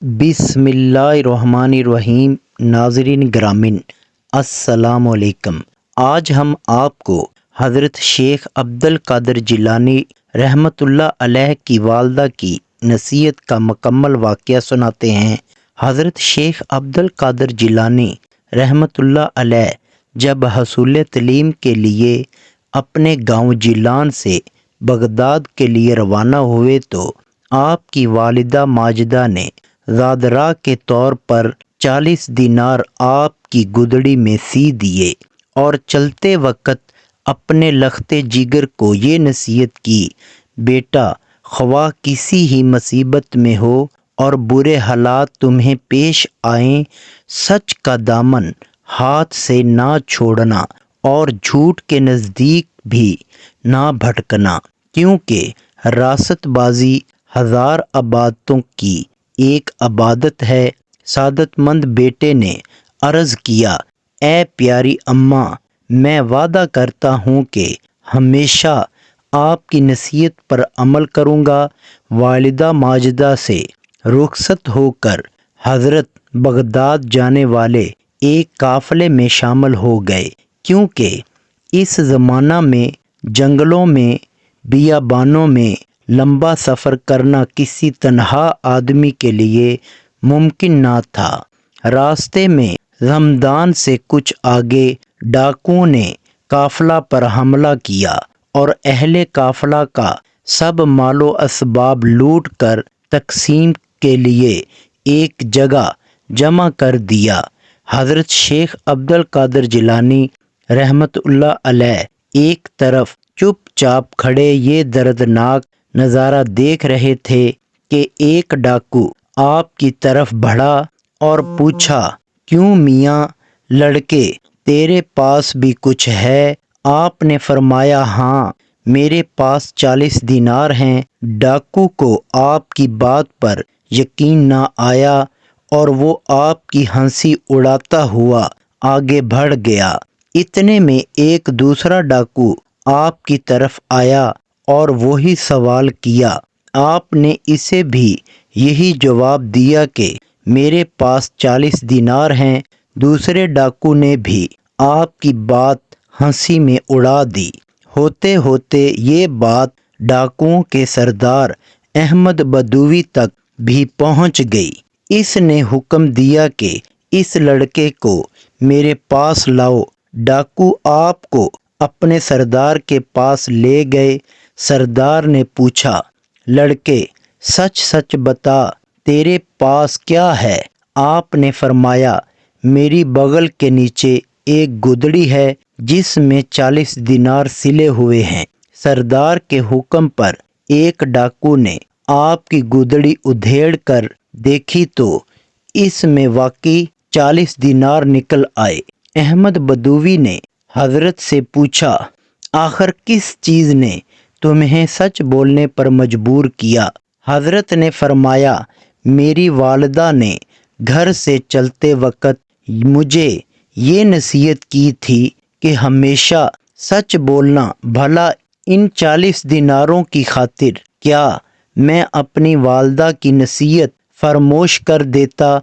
بسم اللہ الرحمن الرحیم۔ ناظرین گرامی السلام علیکم۔ آج ہم آپ کو حضرت شیخ عبد القادر جیلانی رحمۃ اللہ علیہ کی والدہ کی نصیحت کا مکمل واقعہ سناتے ہیں۔ حضرت شیخ عبد القادر جیلانی رحمۃ اللہ علیہ جب حصول تعلیم کے لیے اپنے گاؤں جیلان سے بغداد کے لیے روانہ ہوئے تو آپ کی والدہ ماجدہ نے زادراہ کے طور پر 40 دینار آپ کی گدڑی میں سی دیے اور چلتے وقت اپنے لخت جگر کو یہ نصیحت کی، بیٹا خواہ کسی ہی مصیبت میں ہو اور برے حالات تمہیں پیش آئیں، سچ کا دامن ہاتھ سے نہ چھوڑنا اور جھوٹ کے نزدیک بھی نہ بھٹکنا، کیونکہ راست بازی 1000 عبادتوں کی ایک عبادت ہے۔ سعادت مند بیٹے نے عرض کیا، اے پیاری اماں، میں وعدہ کرتا ہوں کہ ہمیشہ آپ کی نصیحت پر عمل کروں گا۔ والدہ ماجدہ سے رخصت ہو کر حضرت بغداد جانے والے ایک قافلے میں شامل ہو گئے، کیونکہ اس زمانہ میں جنگلوں میں بیابانوں میں لمبا سفر کرنا کسی تنہا آدمی کے لیے ممکن نہ تھا۔ راستے میں رمضان سے کچھ آگے ڈاکوؤں نے قافلہ پر حملہ کیا اور اہل قافلہ کا سب مال و اسباب لوٹ کر تقسیم کے لیے ایک جگہ جمع کر دیا۔ حضرت شیخ عبد القادر جیلانی رحمۃ اللہ علیہ ایک طرف چپ چاپ کھڑے یہ دردناک نظارہ دیکھ رہے تھے کہ ایک ڈاکو آپ کی طرف بڑھا اور پوچھا، کیوں میاں لڑکے، تیرے پاس بھی کچھ ہے؟ آپ نے فرمایا، ہاں میرے پاس 40 دینار ہیں۔ ڈاکو کو آپ کی بات پر یقین نہ آیا اور وہ آپ کی ہنسی اڑاتا ہوا آگے بڑھ گیا۔ اتنے میں ایک دوسرا ڈاکو آپ کی طرف آیا اور وہی سوال کیا۔ آپ نے اسے بھی یہی جواب دیا کہ میرے پاس 40 دینار ہیں۔ دوسرے ڈاکو نے بھی آپ کی بات ہنسی میں اڑا دی۔ ہوتے ہوتے یہ بات ڈاکوؤں کے سردار احمد بدوی تک بھی پہنچ گئی۔ اس نے حکم دیا کہ اس لڑکے کو میرے پاس لاؤ۔ ڈاکو آپ کو اپنے سردار کے پاس لے گئے۔ سردار نے پوچھا، لڑکے سچ سچ بتا، تیرے پاس کیا ہے؟ آپ نے فرمایا، میری بغل کے نیچے ایک گدڑی ہے جس میں 40 دینار سلے ہوئے ہیں۔ سردار کے حکم پر ایک ڈاکو نے آپ کی گدڑی ادھیڑ کر دیکھی تو اس میں واقعی 40 دینار نکل آئے۔ احمد بدوی نے حضرت سے پوچھا، آخر کس چیز نے تمہیں سچ بولنے پر مجبور کیا؟ حضرت نے فرمایا، میری والدہ نے گھر سے چلتے وقت مجھے یہ نصیحت کی تھی کہ ہمیشہ سچ بولنا، بھلا ان 40 دیناروں کی خاطر کیا میں اپنی والدہ کی نصیحت فراموش کر دیتا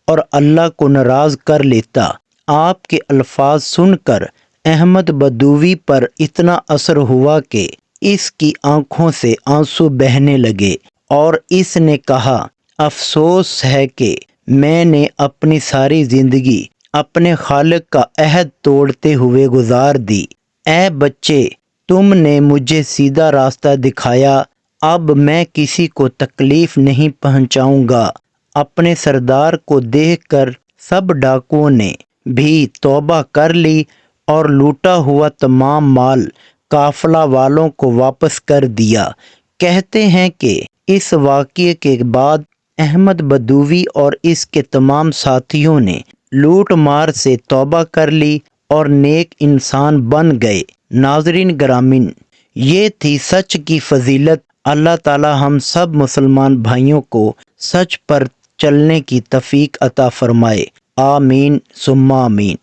اور اللہ کو ناراض کر لیتا؟ آپ کے الفاظ سن کر احمد بدوی پر اتنا اثر ہوا کہ اس کی آنکھوں سے آنسو بہنے لگے اور اس نے کہا، افسوس ہے کہ میں نے اپنی ساری زندگی اپنے خالق کا عہد توڑتے ہوئے گزار دی۔ اے بچے، تم نے مجھے سیدھا راستہ دکھایا، اب میں کسی کو تکلیف نہیں پہنچاؤں گا۔ اپنے سردار کو دیکھ کر سب ڈاکوؤں نے بھی توبہ کر لی اور لوٹا ہوا تمام مال قافلہ والوں کو واپس کر دیا۔ کہتے ہیں کہ اس واقعے کے بعد احمد بدوی اور اس کے تمام ساتھیوں نے لوٹ مار سے توبہ کر لی اور نیک انسان بن گئے۔ ناظرین گرامی، یہ تھی سچ کی فضیلت۔ اللہ تعالی ہم سب مسلمان بھائیوں کو سچ پر چلنے کی توفیق عطا فرمائے، آمین ثم آمین۔